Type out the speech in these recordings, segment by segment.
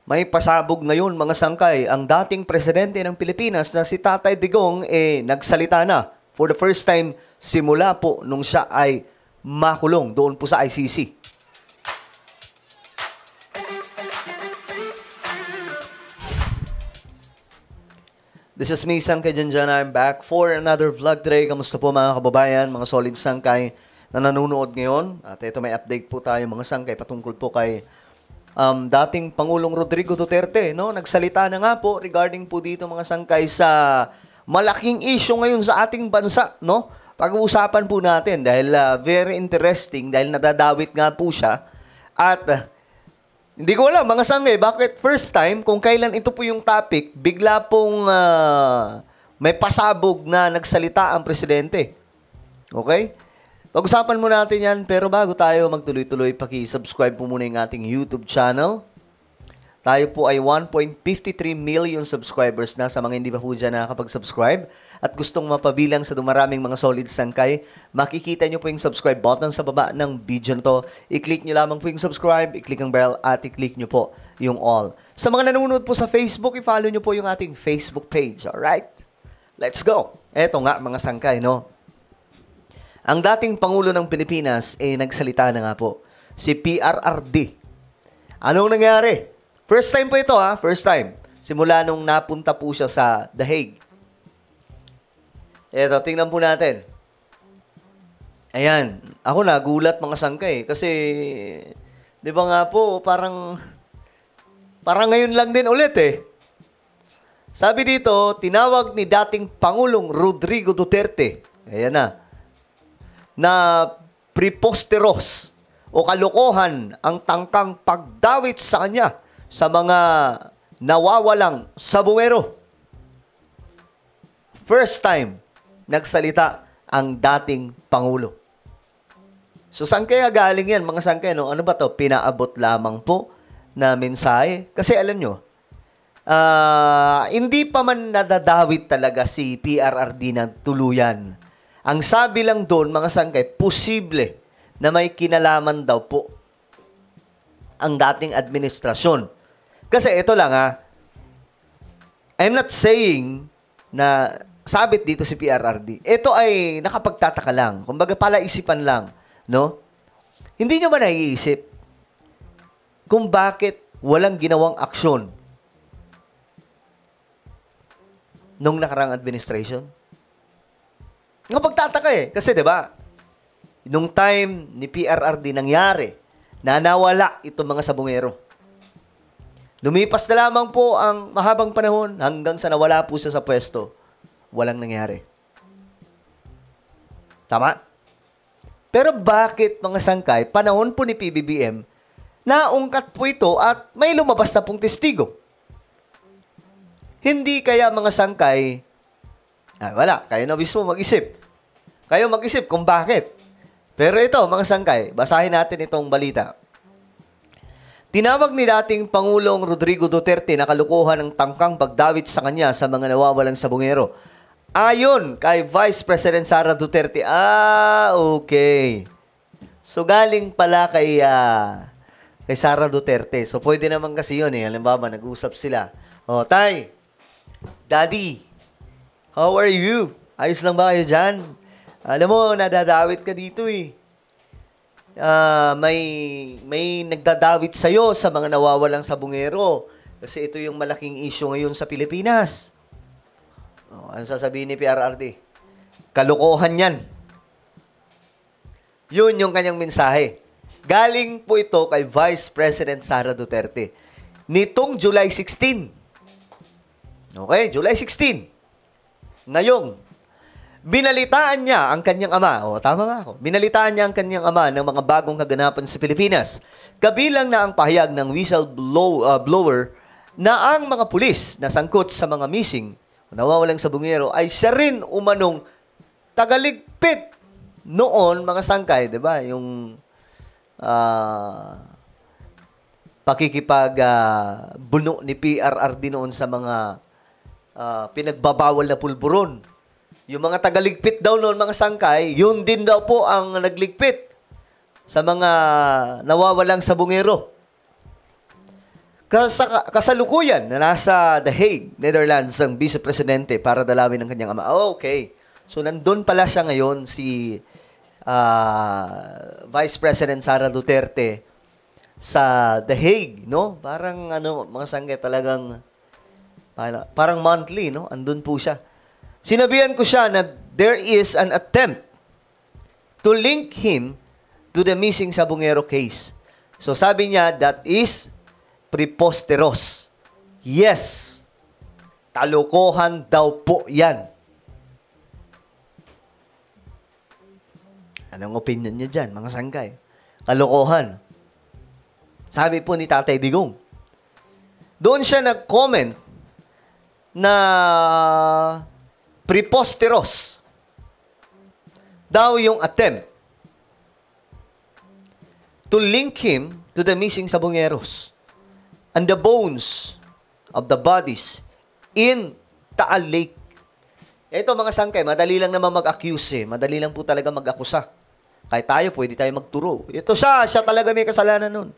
May pasabog ngayon mga sangkay. Ang dating presidente ng Pilipinas na si Tatay Digong nagsalita na for the first time simula po nung siya ay makulong doon po sa ICC. This is me, Sangkay Janjana. I'm back for another vlog today. Kamusta po mga kababayan, mga solid sangkay na nanonood ngayon? At ito may update po tayo mga sangkay patungkol po kay dating Pangulong Rodrigo Duterte. No? Nagsalita na nga po regarding po dito mga sangkay sa malaking issue ngayon sa ating bansa. No? Pag-uusapan po natin dahil very interesting dahil nadadawit nga po siya. At hindi ko alam, mga sangay, bakit first time, kung kailan ito po yung topic, bigla pong may pasabog na nagsalita ang presidente. Okay? Pag-usapan mo natin yan, pero bago tayo magtuloy-tuloy, paki-subscribe po muna yung ating YouTube channel. Tayo po ay 1.53 million subscribers na sa mga hindi pa po dyan nakakapag-subscribe. At gustong mapabilang sa dumaraming mga solid sangkay, makikita nyo po yung subscribe button sa baba ng video na to. I-click nyo lamang po yung subscribe, i-click ang bell, at i-click nyo po yung all. Sa mga nanonood po sa Facebook, i-follow nyo po yung ating Facebook page. Alright? Let's go! Eto nga mga sangkay, no? Ang dating Pangulo ng Pilipinas, nagsalita na nga po. Si PRRD. Anong nangyari? First time po ito, ha? First time. Simula nung napunta po siya sa The Hague. Eto, tingnan po natin. Ayan. Ako nagulat mga sangkay. Kasi, di ba nga po, parang ngayon lang din ulit Sabi dito, tinawag ni dating Pangulong Rodrigo Duterte. Ayan na preposteros o kalokohan ang tangkang pagdawit sa kanya sa mga nawawalang sabungero. First time nagsalita ang dating Pangulo. So, saan kaya galing yan, mga sangkay, no? Ano ba to? Pinaabot lamang po na mensahe. Kasi alam nyo, hindi pa man nadadawit talaga si PRRD ng tuluyan. Ang sabi lang doon, mga sangkay, posible na may kinalaman daw po ang dating administrasyon. Kasi ito lang I'm not saying na sabit dito si PRRD. Ito ay nakapagtataka lang. Kumbaga palaisipan lang, no? Hindi nyo ba naiisip kung bakit walang ginawang aksyon nung nakarang administration? Nakapagtataka kasi 'di ba? Nung time ni PRRD nangyari na nawala itong mga sabungero. Lumipas na lamang po ang mahabang panahon hanggang sa nawala po siya sa pwesto. Walang nangyari. Tama? Pero bakit mga sangkay, panahon po ni PBBM, naungkat po ito at may lumabas na pong testigo? Hindi kaya mga sangkay, wala, kayo na mismo mag-isip. Kayo mag-isip kung bakit. Pero ito, mga sangkay, basahin natin itong balita. Tinawag ni dating Pangulong Rodrigo Duterte na kalukuhan ng tangkang pagdawit sa kanya sa mga nawawalang sabungero. Ayon kay Vice President Sara Duterte. Okay. So, galing pala kay Sara Duterte. So, pwede naman kasi yun Halimbawa, nag-usap sila. Tay, Daddy, how are you? Ayos lang ba kayo dyan? Alam mo, nadadawit ka dito may nagdadawit sa'yo sa mga nawawalang sabungero. Kasi ito yung malaking issue ngayon sa Pilipinas. Ano sasabihin ni PRRD? Kalokohan yan. Yun yung kanyang mensahe. Galing po ito kay Vice President Sara Duterte. Nitong July 16. Okay, July 16. Ngayong, binalitaan niya ang kanyang ama. Tama nga ako. Binalitaan niya ang kanyang ama ng mga bagong kaganapan sa Pilipinas. Kabilang na ang pahayag ng whistleblower na ang mga pulis na sangkot sa mga missing nawawalang sabungero ay siya rin umanong tagaligpit noon, mga sangkay, di ba? Yung buno ni PRRD noon sa mga pinagbabawal na pulburon. Yung mga tagaligpit daw noon, mga sangkay, yun din daw po ang nagligpit sa mga nawawalang sabungero. Kasalukuyan na nasa The Hague, Netherlands, ang Vice Presidente para dalawin ng kanyang ama. Okay. So, nandun pala siya ngayon, si Vice President Sara Duterte sa The Hague, no? Parang, mga sanggay talagang, parang monthly, no? Andun po siya. Sinabihan ko siya na there is an attempt to link him to the missing Sabungero case. So, sabi niya, that is preposterous. Yes. Kalokohan daw po yan. Anong opinion niya dyan, mga sanggay? Kalokohan. Sabi po ni Tatay Digong. Doon siya nag-comment na preposterous daw yung attempt to link him to the missing Sabongeros and the bones of the bodies in Taal Lake. Ito mga sangkay, madali lang naman mag-accuse eh. Madali lang po talaga mag-akusa. Kahit tayo, pwede tayo magturo. Ito siya talaga may kasalanan nun.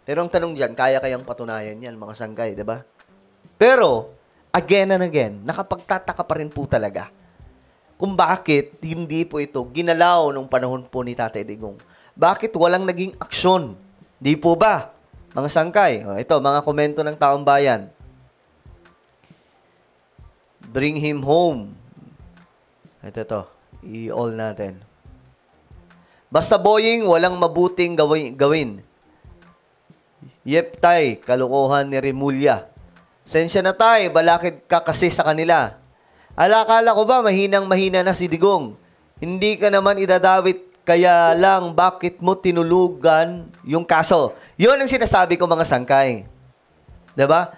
Pero ang tanong dyan, kaya kayang patunayan yan mga sangkay, di ba? Pero, again and again, nakapagtataka pa rin po talaga kung bakit hindi po ito ginalaw nung panahon po ni Tatay Digong. Bakit walang naging aksyon? Di po ba? Mga sangkay. Ito, mga komento ng taong bayan. Bring him home. Ito. I-all natin. Basta boying, walang mabuting gawin. Yep, tay. Kalukuhan ni Remulla. Sensya na tay. Balakid ka kasi sa kanila. Alakala ko ba mahinang-mahina na si Digong? Hindi ka naman idadawit. Kaya lang, bakit mo tinulugan yung kaso? Yun ang sinasabi ko mga sangkay. Diba?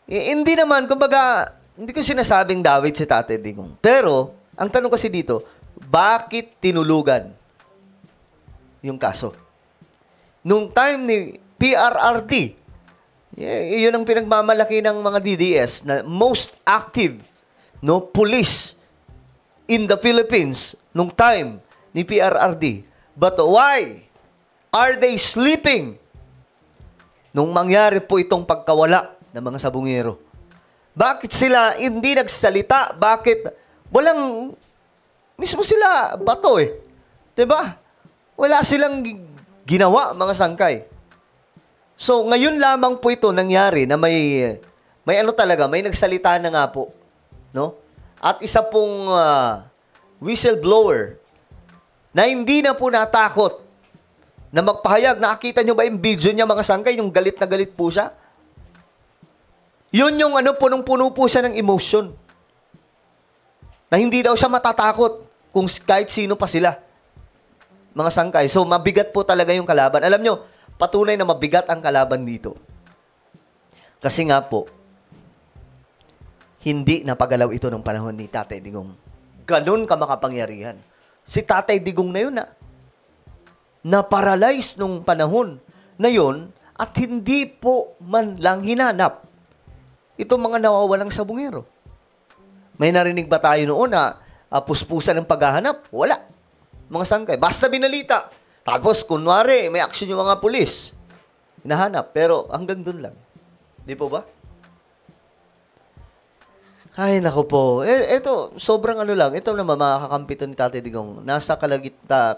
Hindi naman, kumbaga, hindi ko sinasabing dawit si Tatay Digong. Pero, ang tanong kasi dito, bakit tinulugan yung kaso? Nung time ni PRRD, yun ang pinagmamalaki ng mga DDS na most active police in the Philippines nung time ni PRRD. But why are they sleeping nung mangyari po itong pagkawala ng mga Sabungero? Bakit sila hindi nagsalita? Bakit walang mismo sila bato eh? 'Di ba? Wala silang ginawa mga sangkay. So ngayon lamang po ito nangyari na may talaga, may nagsalita na nga po, no? At isa pong whistleblower na hindi na po natakot na magpahayag. Nakakita nyo ba yung video niya mga sangkay? Yung galit na galit po siya. Yun yung punong-puno po siya ng emotion. Na hindi daw siya matatakot kung kahit sino pa sila. Mga sangkay. So, mabigat po talaga yung kalaban. Alam nyo, patunay na mabigat ang kalaban dito. Kasi nga po, hindi napagalaw ito ng panahon ni Tatay Digong. Ganun ka makapangyarihan. Si Tatay Digong na yun na-paralyze nung panahon na yun at hindi po man lang hinanap itong mga nawawalang Sabungero. May narinig ba tayo noon na puspusan ng paghahanap? Wala. Mga sangkay. Basta binalita. Tapos, kunwari, may aksyon yung mga pulis. Hinahanap. Pero hanggang dun lang. Di po ba? Ay, naku po. Ito, sobrang lang. Ito naman, makakakampi to ni Tatay Digong. Nasa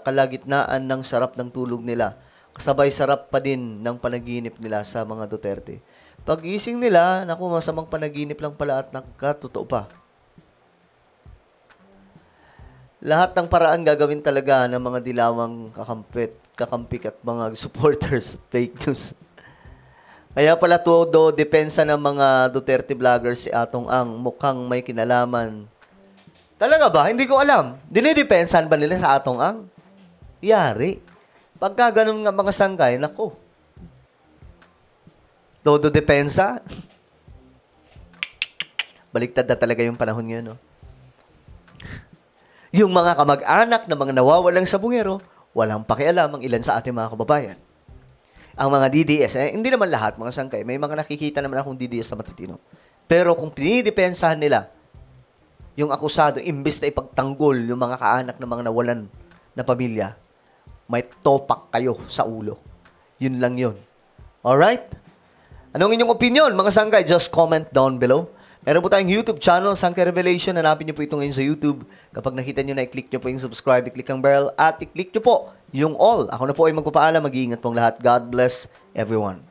kalagitnaan ng sarap ng tulog nila. Kasabay sarap pa din ng panaginip nila sa mga Duterte. Pag-gising nila, naku, masamang panaginip lang pala at nakatotoo pa. Lahat ng paraan gagawin talaga ng mga dilawang kakampik at mga supporters. Fake news. Kaya pala todo depensa ng mga Duterte vloggers si Atong Ang mukhang may kinalaman. Talaga ba? Hindi ko alam. Dinidepensahan ba nila sa Atong Ang? Yari. Pagka ganun nga mga sangkay, nako. Todo depensa. Baliktad na talaga yung panahon ngayon, no? Yung mga kamag-anak na mga nawawalang Sabungero, walang pakialam ang ilan sa ating mga kababayan. Ang mga DDS, hindi naman lahat, mga sangkay. May mga nakikita naman akong DDS na matitino. Pero kung pinidepensahan nila yung akusado, imbes na ipagtanggol yung mga kaanak ng mga nawalan na pamilya, may topak kayo sa ulo. Yun lang yun. Alright? Anong inyong opinion, mga sangkay? Just comment down below. Meron po tayong YouTube channel, Sangkay Revelation. Hanapin niyo po ito ngayon sa YouTube. Kapag nakita niyo na, i-click niyo po yung subscribe, i-click ang bell, at i-click niyo po yung all. Ako na po ay magpapaalam. Mag-iingat pong lahat. God bless everyone.